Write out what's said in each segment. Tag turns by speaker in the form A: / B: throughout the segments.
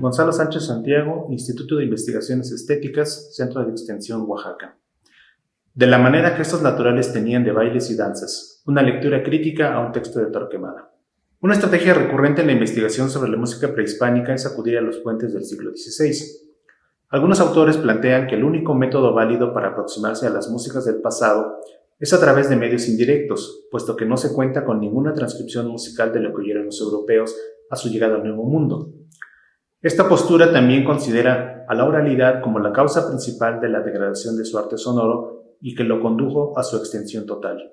A: Gonzalo Sánchez Santiago, Instituto de Investigaciones Estéticas, Centro de Extensión, Oaxaca. De la manera que estos naturales tenían de bailes y danzas, una lectura crítica a un texto de Torquemada. Una estrategia recurrente en la investigación sobre la música prehispánica es acudir a los fuentes del siglo XVI. Algunos autores plantean que el único método válido para aproximarse a las músicas del pasado es a través de medios indirectos, puesto que no se cuenta con ninguna transcripción musical de lo que oyeron los europeos a su llegada al Nuevo Mundo. Esta postura también considera a la oralidad como la causa principal de la degradación de su arte sonoro y que lo condujo a su extinción total.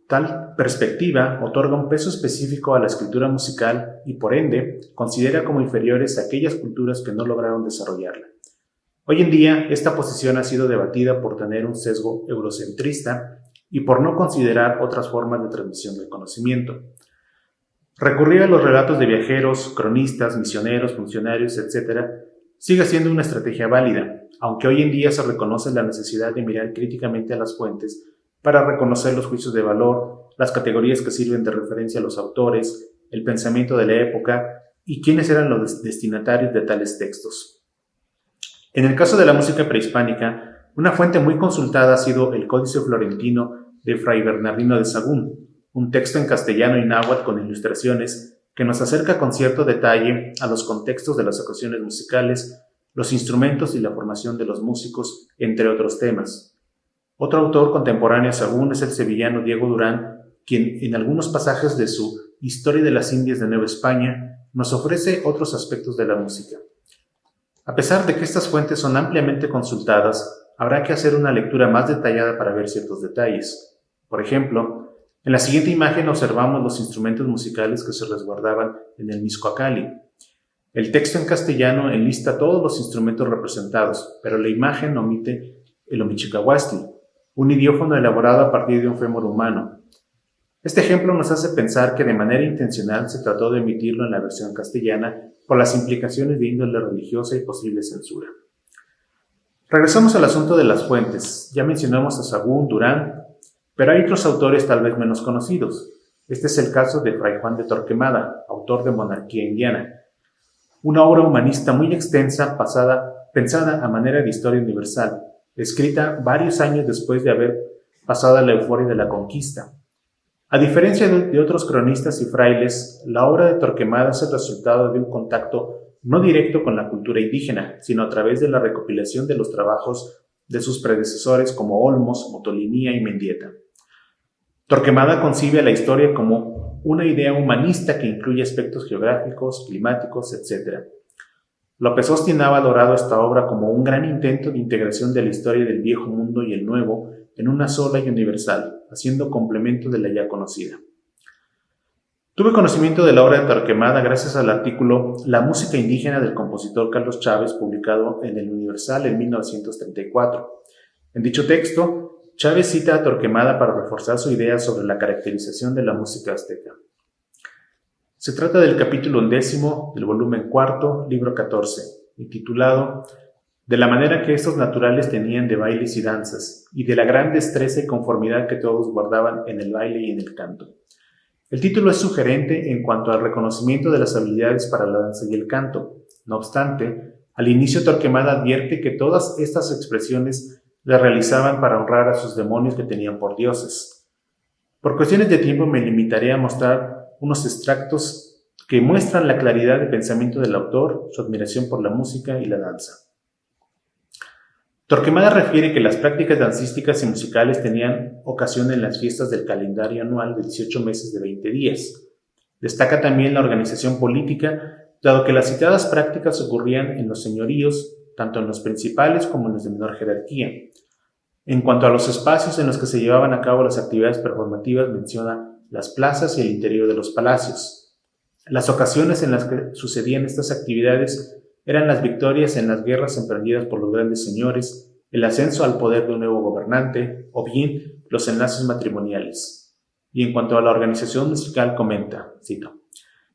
A: Tal perspectiva otorga un peso específico a la escritura musical y, por ende, considera como inferiores a aquellas culturas que no lograron desarrollarla. Hoy en día, esta posición ha sido debatida por tener un sesgo eurocentrista y por no considerar otras formas de transmisión del conocimiento. Recurrir a los relatos de viajeros, cronistas, misioneros, funcionarios, etc., sigue siendo una estrategia válida, aunque hoy en día se reconoce la necesidad de mirar críticamente a las fuentes para reconocer los juicios de valor, las categorías que sirven de referencia a los autores, el pensamiento de la época y quiénes eran los destinatarios de tales textos. En el caso de la música prehispánica, una fuente muy consultada ha sido el Códice Florentino de Fray Bernardino de Sahagún, un texto en castellano y náhuatl con ilustraciones que nos acerca con cierto detalle a los contextos de las ocasiones musicales, los instrumentos y la formación de los músicos, entre otros temas. Otro autor contemporáneo a Sahagún es el sevillano Diego Durán, quien en algunos pasajes de su Historia de las Indias de Nueva España nos ofrece otros aspectos de la música. A pesar de que estas fuentes son ampliamente consultadas, habrá que hacer una lectura más detallada para ver ciertos detalles. Por ejemplo, en la siguiente imagen observamos los instrumentos musicales que se resguardaban en el Mixcoacali. El texto en castellano enlista todos los instrumentos representados, pero la imagen omite el omichicahuastli, un idiófono elaborado a partir de un fémur humano. Este ejemplo nos hace pensar que de manera intencional se trató de omitirlo en la versión castellana por las implicaciones de índole religiosa y posible censura. Regresamos al asunto de las fuentes. Ya mencionamos a Sahagún, Durán, pero hay otros autores tal vez menos conocidos. Este es el caso de Fray Juan de Torquemada, autor de Monarquía Indiana, una obra humanista muy extensa pensada a manera de historia universal, escrita varios años después de haber pasado la euforia de la conquista. A diferencia de otros cronistas y frailes, la obra de Torquemada es el resultado de un contacto no directo con la cultura indígena, sino a través de la recopilación de los trabajos de sus predecesores como Olmos, Motolinía y Mendieta. Torquemada concibe a la historia como una idea humanista que incluye aspectos geográficos, climáticos, etc. López Austin ha valorado esta obra como un gran intento de integración de la historia del viejo mundo y el nuevo en una sola y universal, haciendo complemento de la ya conocida. Tuve conocimiento de la obra de Torquemada gracias al artículo La música indígena del compositor Carlos Chávez, publicado en el Universal en 1934. En dicho texto, Chávez cita a Torquemada para reforzar su idea sobre la caracterización de la música azteca. Se trata del capítulo 11 del volumen 4, libro 14, intitulado De la manera que estos naturales tenían de bailes y danzas, y de la gran destreza y conformidad que todos guardaban en el baile y en el canto. El título es sugerente en cuanto al reconocimiento de las habilidades para la danza y el canto. No obstante, al inicio Torquemada advierte que todas estas expresiones las realizaban para honrar a sus demonios que tenían por dioses. Por cuestiones de tiempo me limitaré a mostrar unos extractos que muestran la claridad de pensamiento del autor, su admiración por la música y la danza. Torquemada refiere que las prácticas dancísticas y musicales tenían ocasión en las fiestas del calendario anual de 18 meses de 20 días. Destaca también la organización política, dado que las citadas prácticas ocurrían en los señoríos, tanto en los principales como en los de menor jerarquía. En cuanto a los espacios en los que se llevaban a cabo las actividades performativas, menciona las plazas y el interior de los palacios. Las ocasiones en las que sucedían estas actividades eran las victorias en las guerras emprendidas por los grandes señores, el ascenso al poder de un nuevo gobernante, o bien los enlaces matrimoniales. Y en cuanto a la organización musical comenta, cito,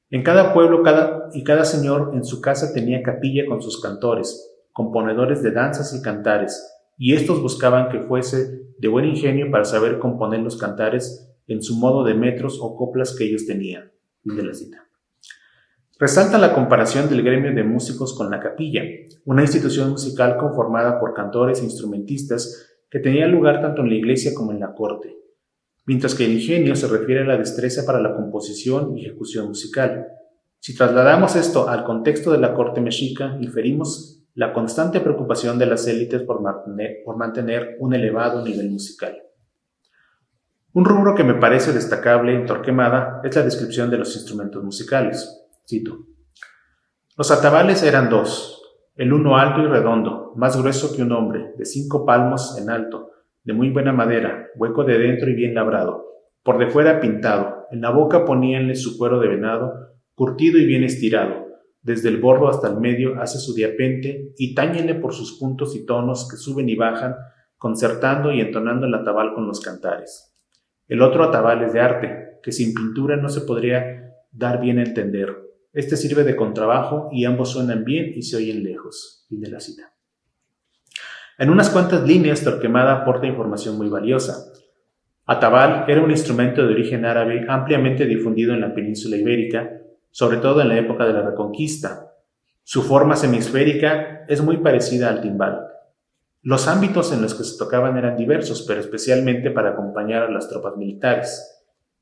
A: en cada pueblo cada señor en su casa tenía capilla con sus cantores, componedores de danzas y cantares, y estos buscaban que fuese de buen ingenio para saber componer los cantares en su modo de metros o coplas que ellos tenían. Fin de la cita. Resalta la comparación del gremio de músicos con la capilla, una institución musical conformada por cantores e instrumentistas que tenía lugar tanto en la iglesia como en la corte, mientras que el ingenio se refiere a la destreza para la composición y ejecución musical. Si trasladamos esto al contexto de la corte mexica, inferimos la constante preocupación de las élites por mantener un elevado nivel musical. Un rubro que me parece destacable en Torquemada es la descripción de los instrumentos musicales. Cito: los atabales eran dos, el uno alto y redondo, más grueso que un hombre, de 5 palmos en alto, de muy buena madera, hueco de dentro y bien labrado, por de fuera pintado, en la boca poníanle su cuero de venado, curtido y bien estirado, desde el bordo hasta el medio hace su diapente y táñenle por sus puntos y tonos que suben y bajan, concertando y entonando el atabal con los cantares. El otro atabal es de arte, que sin pintura no se podría dar bien a entender. Este sirve de contrabajo y ambos suenan bien y se oyen lejos. Fin de la cita. En unas cuantas líneas, Torquemada aporta información muy valiosa. Atabal era un instrumento de origen árabe ampliamente difundido en la península ibérica, sobre todo en la época de la Reconquista. Su forma semisférica es muy parecida al timbal. Los ámbitos en los que se tocaban eran diversos, pero especialmente para acompañar a las tropas militares.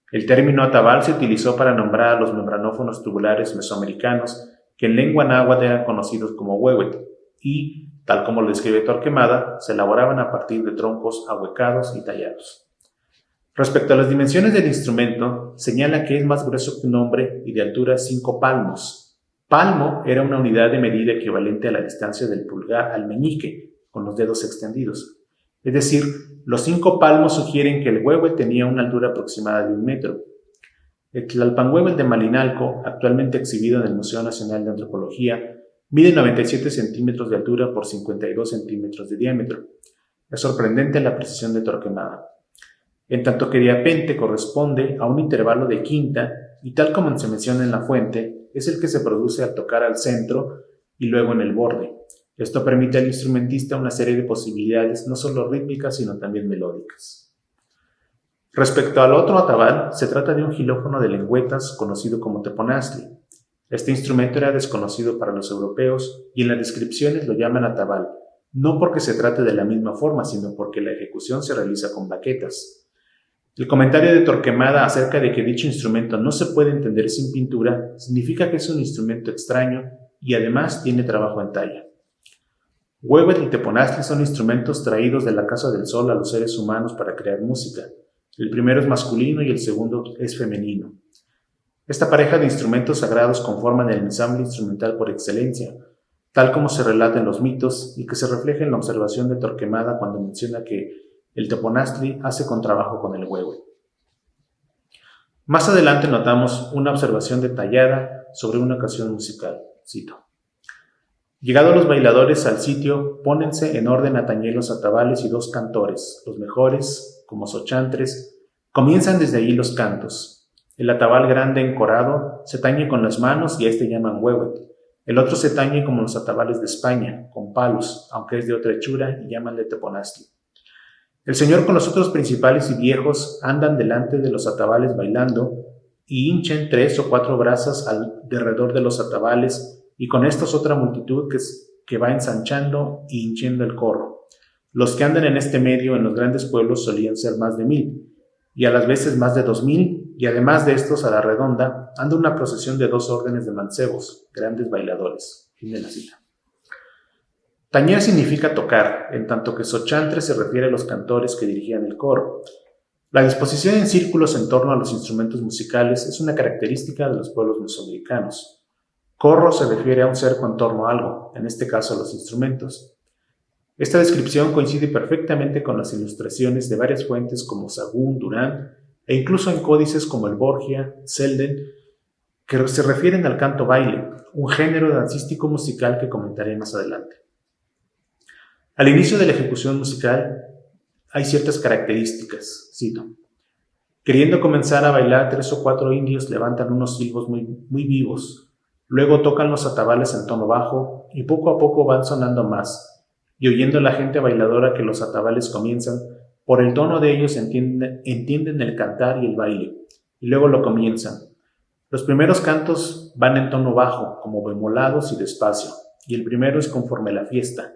A: El término atabal se utilizó para nombrar a los membranófonos tubulares mesoamericanos, que en lengua náhuatl eran conocidos como huehuet, y, tal como lo describe Torquemada, se elaboraban a partir de troncos ahuecados y tallados. Respecto a las dimensiones del instrumento, señala que es más grueso que un hombre y de altura 5 palmos. Palmo era una unidad de medida equivalente a la distancia del pulgar al meñique, con los dedos extendidos. Es decir, los 5 palmos sugieren que el huehue tenía una altura aproximada de 1 metro. El Tlalpanhuéhuetl de Malinalco, actualmente exhibido en el Museo Nacional de Antropología, mide 97 centímetros de altura por 52 centímetros de diámetro. Es sorprendente la precisión de Torquemada. En tanto que diapente corresponde a un intervalo de quinta y tal como se menciona en la fuente, es el que se produce al tocar al centro y luego en el borde. Esto permite al instrumentista una serie de posibilidades no solo rítmicas sino también melódicas. Respecto al otro atabal, se trata de un xilófono de lengüetas conocido como teponaztli. Este instrumento era desconocido para los europeos y en las descripciones lo llaman atabal, no porque se trate de la misma forma, sino porque la ejecución se realiza con baquetas. El comentario de Torquemada acerca de que dicho instrumento no se puede entender sin pintura significa que es un instrumento extraño y además tiene trabajo en talla. Huehuetl y teponaztli son instrumentos traídos de la Casa del Sol a los seres humanos para crear música. El primero es masculino y el segundo es femenino. Esta pareja de instrumentos sagrados conforman el ensamble instrumental por excelencia, tal como se relata en los mitos y que se refleja en la observación de Torquemada cuando menciona que el teponaztli hace contrabajo con el huehue. Más adelante notamos una observación detallada sobre una ocasión musical. Cito: llegados los bailadores al sitio, pónense en orden a tañer los atabales y 2 cantores, los mejores, como sochantres, comienzan desde allí los cantos. El atabal grande encorado se tañe con las manos y a este llaman huehuet. El otro se tañe como los atabales de España, con palos, aunque es de otra hechura y llamanle teponaztli. El señor con los otros principales y viejos andan delante de los atabales bailando y hinchen 3 o 4 brasas alrededor de los atabales y con estos otra multitud que va ensanchando y hinchiendo el corro. Los que andan en este medio en los grandes pueblos solían ser más de 1000 y a las veces más de 2000 y además de estos a la redonda anda una procesión de 2 órdenes de mancebos, grandes bailadores. Fin de la cita. Tañer significa tocar, en tanto que sochantre se refiere a los cantores que dirigían el coro. La disposición en círculos en torno a los instrumentos musicales es una característica de los pueblos mesoamericanos. Corro se refiere a un cerco en torno a algo, en este caso a los instrumentos. Esta descripción coincide perfectamente con las ilustraciones de varias fuentes como Sahagún, Durán e incluso en códices como el Borgia, Selden, que se refieren al canto-baile, un género dancístico musical que comentaré más adelante. Al inicio de la ejecución musical hay ciertas características, cito: queriendo comenzar a bailar 3 o 4 indios levantan unos silbos muy vivos, luego tocan los atabales en tono bajo y poco a poco van sonando más, y oyendo la gente bailadora que los atabales comienzan, por el tono de ellos entienden el cantar y el baile, y luego lo comienzan. Los primeros cantos van en tono bajo, como bemolados y despacio, y el primero es conforme a la fiesta,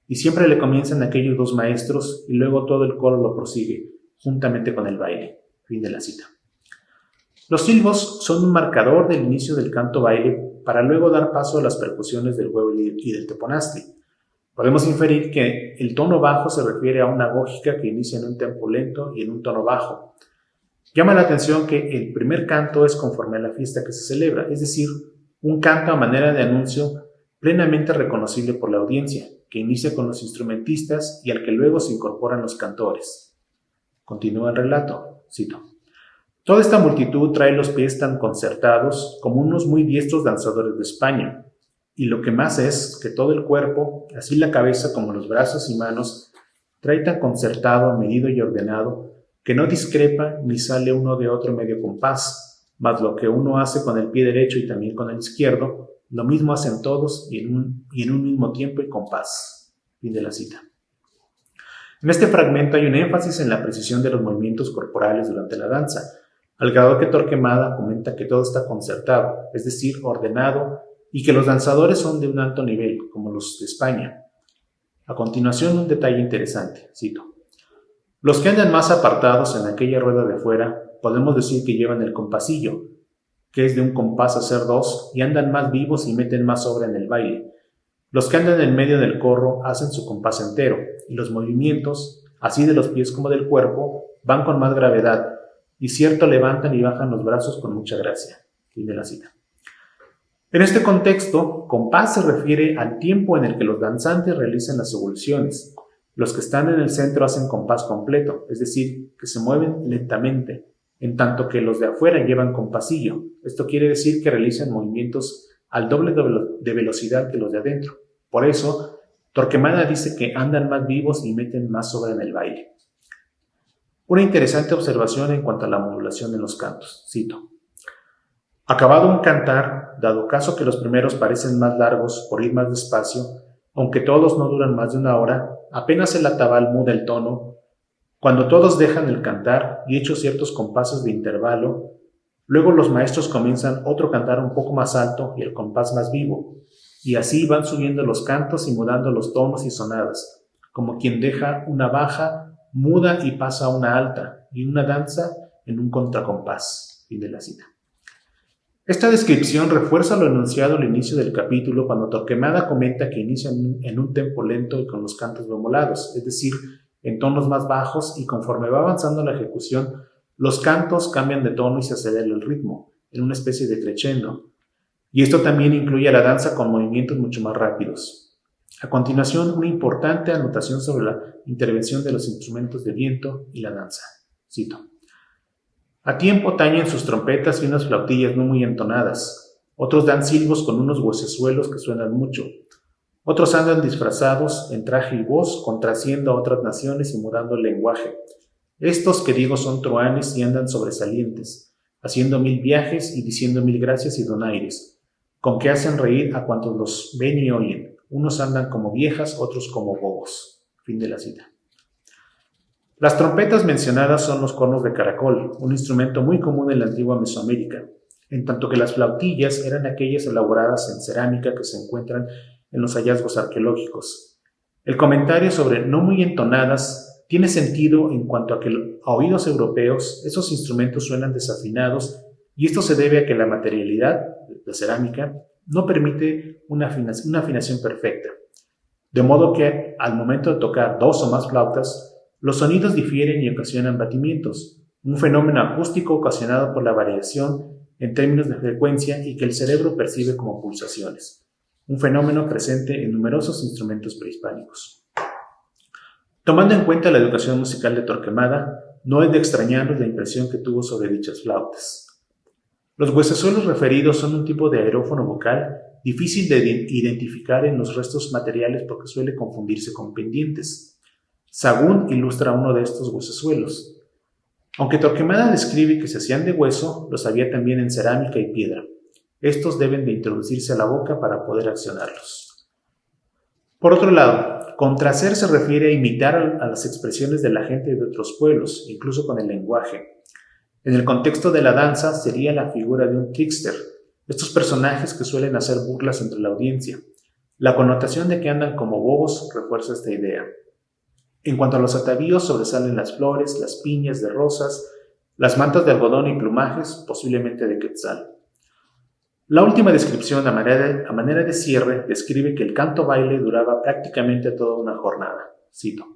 A: y siempre le comienzan aquellos dos maestros y luego todo el coro lo prosigue, juntamente con el baile. Fin de la cita. Los silbos son un marcador del inicio del canto-baile para luego dar paso a las percusiones del huevo y del teponazli. Podemos inferir que el tono bajo se refiere a una gógica que inicia en un tempo lento y en un tono bajo. Llama la atención que el primer canto es conforme a la fiesta que se celebra, es decir, un canto a manera de anuncio plenamente reconocible por la audiencia, que inicia con los instrumentistas y al que luego se incorporan los cantores. Continúa el relato, cito. Toda esta multitud trae los pies tan concertados como unos muy diestros danzadores de España, y lo que más es que todo el cuerpo, así la cabeza como los brazos y manos, trae tan concertado, medido y ordenado, que no discrepa ni sale uno de otro medio compás, mas lo que uno hace con el pie derecho y también con el izquierdo, lo mismo hacen todos y en un mismo tiempo y compás. Fin de la cita. En este fragmento hay un énfasis en la precisión de los movimientos corporales durante la danza, al grado que Torquemada comenta que todo está concertado, es decir, ordenado, y que los danzadores son de un alto nivel, como los de España. A continuación, un detalle interesante, cito. Los que andan más apartados en aquella rueda de fuera, podemos decir que llevan el compasillo, que es de un compás hacer dos, y andan más vivos y meten más obra en el baile. Los que andan en medio del corro hacen su compás entero, y los movimientos, así de los pies como del cuerpo, van con más gravedad, y cierto levantan y bajan los brazos con mucha gracia. Fin de la cita. En este contexto, compás se refiere al tiempo en el que los danzantes realizan las evoluciones. Los que están en el centro hacen compás completo, es decir, que se mueven lentamente, en tanto que los de afuera llevan compasillo. Esto quiere decir que realizan movimientos al doble de velocidad que los de adentro. Por eso, Torquemada dice que andan más vivos y meten más obra en el baile. Una interesante observación en cuanto a la modulación en los cantos. Cito. Acabado un cantar, dado caso que los primeros parecen más largos por ir más despacio, aunque todos no duran más de una hora, apenas el atabal muda el tono, cuando todos dejan el cantar y hechos ciertos compases de intervalo, luego los maestros comienzan otro cantar un poco más alto y el compás más vivo, y así van subiendo los cantos y mudando los tonos y sonadas, como quien deja una baja, muda y pasa a una alta, y una danza en un contracompás. Fin de la cita. Esta descripción refuerza lo enunciado al inicio del capítulo cuando Torquemada comenta que inicia en un tempo lento y con los cantos bemolados, es decir, en tonos más bajos, y conforme va avanzando la ejecución, los cantos cambian de tono y se acelera el ritmo, en una especie de crescendo. Y esto también incluye a la danza con movimientos mucho más rápidos. A continuación, una importante anotación sobre la intervención de los instrumentos de viento y la danza. Cito. A tiempo tañen sus trompetas y unas flautillas no muy entonadas. Otros dan silbos con unos huesezuelos que suenan mucho. Otros andan disfrazados en traje y voz, contraciendo a otras naciones y mudando el lenguaje. Estos que digo son truanes y andan sobresalientes, haciendo 1000 viajes y diciendo 1000 gracias y donaires, con que hacen reír a cuantos los ven y oyen. Unos andan como viejas, otros como bobos. Fin de la cita. Las trompetas mencionadas son los cornos de caracol, un instrumento muy común en la antigua Mesoamérica, en tanto que las flautillas eran aquellas elaboradas en cerámica que se encuentran en los hallazgos arqueológicos. El comentario sobre no muy entonadas tiene sentido en cuanto a que a oídos europeos esos instrumentos suenan desafinados, y esto se debe a que la materialidad, la cerámica, no permite una afinación perfecta. De modo que al momento de tocar dos o más flautas, los sonidos difieren y ocasionan batimientos, un fenómeno acústico ocasionado por la variación en términos de frecuencia y que el cerebro percibe como pulsaciones, un fenómeno presente en numerosos instrumentos prehispánicos. Tomando en cuenta la educación musical de Torquemada, no es de extrañarnos la impresión que tuvo sobre dichas flautas. Los huesezuelos referidos son un tipo de aerófono vocal difícil de identificar en los restos materiales porque suele confundirse con pendientes. Sagún ilustra uno de estos huesezuelos. Aunque Torquemada describe que se hacían de hueso, los había también en cerámica y piedra. Estos deben de introducirse a la boca para poder accionarlos. Por otro lado, contracer se refiere a imitar a las expresiones de la gente de otros pueblos, incluso con el lenguaje. En el contexto de la danza sería la figura de un trickster, estos personajes que suelen hacer burlas entre la audiencia. La connotación de que andan como bobos refuerza esta idea. En cuanto a los atavíos, sobresalen las flores, las piñas de rosas, las mantas de algodón y plumajes, posiblemente de quetzal. La última descripción, a manera de cierre, describe que el canto-baile duraba prácticamente toda una jornada. Cito: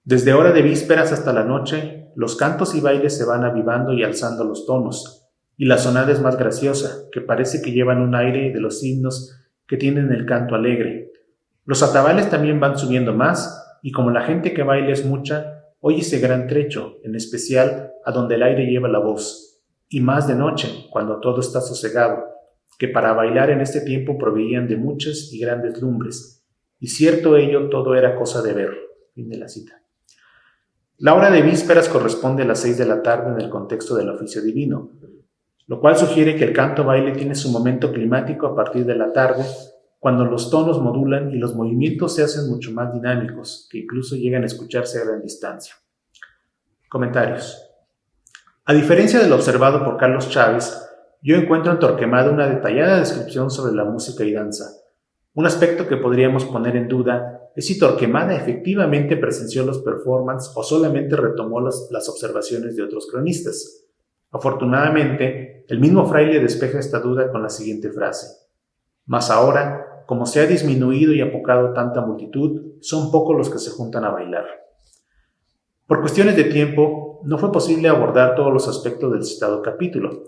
A: desde hora de vísperas hasta la noche, los cantos y bailes se van avivando y alzando los tonos, y la sonada es más graciosa, que parece que llevan un aire de los himnos que tienen el canto alegre. Los atabales también van subiendo más, y como la gente que baila es mucha, óyese gran trecho, en especial a donde el aire lleva la voz, y más de noche, cuando todo está sosegado, que para bailar en este tiempo proveían de muchas y grandes lumbres, y cierto ello todo era cosa de ver. Fin de la cita. La hora de vísperas corresponde a las 6 de la tarde en el contexto del oficio divino, lo cual sugiere que el canto-baile tiene su momento climático a partir de la tarde, cuando los tonos modulan y los movimientos se hacen mucho más dinámicos, que incluso llegan a escucharse a gran distancia. Comentarios. A diferencia de lo observado por Carlos Chávez, yo encuentro en Torquemada una detallada descripción sobre la música y danza. Un aspecto que podríamos poner en duda es si Torquemada efectivamente presenció los performances o solamente retomó las observaciones de otros cronistas. Afortunadamente, el mismo fraile despeja esta duda con la siguiente frase: mas ahora, como se ha disminuido y apocado tanta multitud, son pocos los que se juntan a bailar. Por cuestiones de tiempo, no fue posible abordar todos los aspectos del citado capítulo.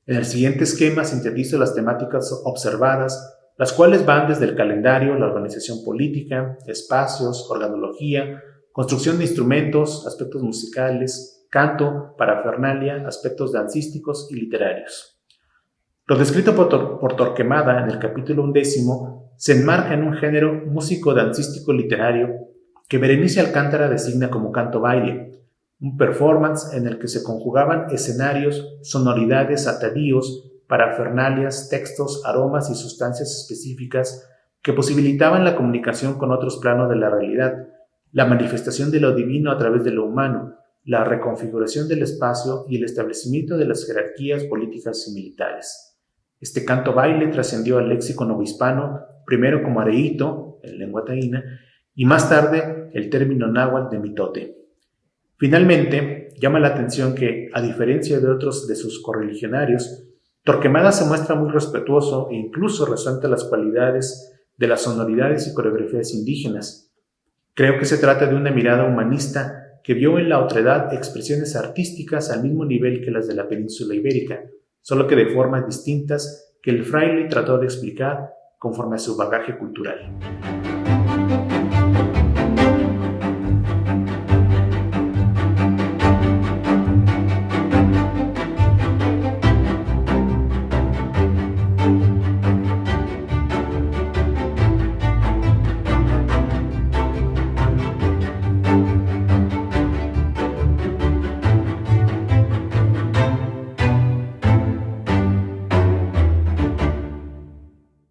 A: En el siguiente esquema sintetizo las temáticas observadas, las cuales van desde el calendario, la organización política, espacios, organología, construcción de instrumentos, aspectos musicales, canto, parafernalia, aspectos dancísticos y literarios. Lo descrito por Torquemada en el capítulo 11 se enmarca en un género músico-dancístico-literario que Berenice Alcántara designa como canto-baile, un performance en el que se conjugaban escenarios, sonoridades, atavíos, parafernalias, textos, aromas y sustancias específicas que posibilitaban la comunicación con otros planos de la realidad, la manifestación de lo divino a través de lo humano, la reconfiguración del espacio y el establecimiento de las jerarquías políticas y militares. Este canto-baile trascendió al léxico novohispano, primero como areíto, en lengua taína, y más tarde el término náhuatl de mitote. Finalmente, llama la atención que, a diferencia de otros de sus correligionarios, Torquemada se muestra muy respetuoso e incluso resalta las cualidades de las sonoridades y coreografías indígenas. Creo que se trata de una mirada humanista que vio en la otredad expresiones artísticas al mismo nivel que las de la península ibérica, solo que de formas distintas que el fraile trató de explicar conforme a su bagaje cultural.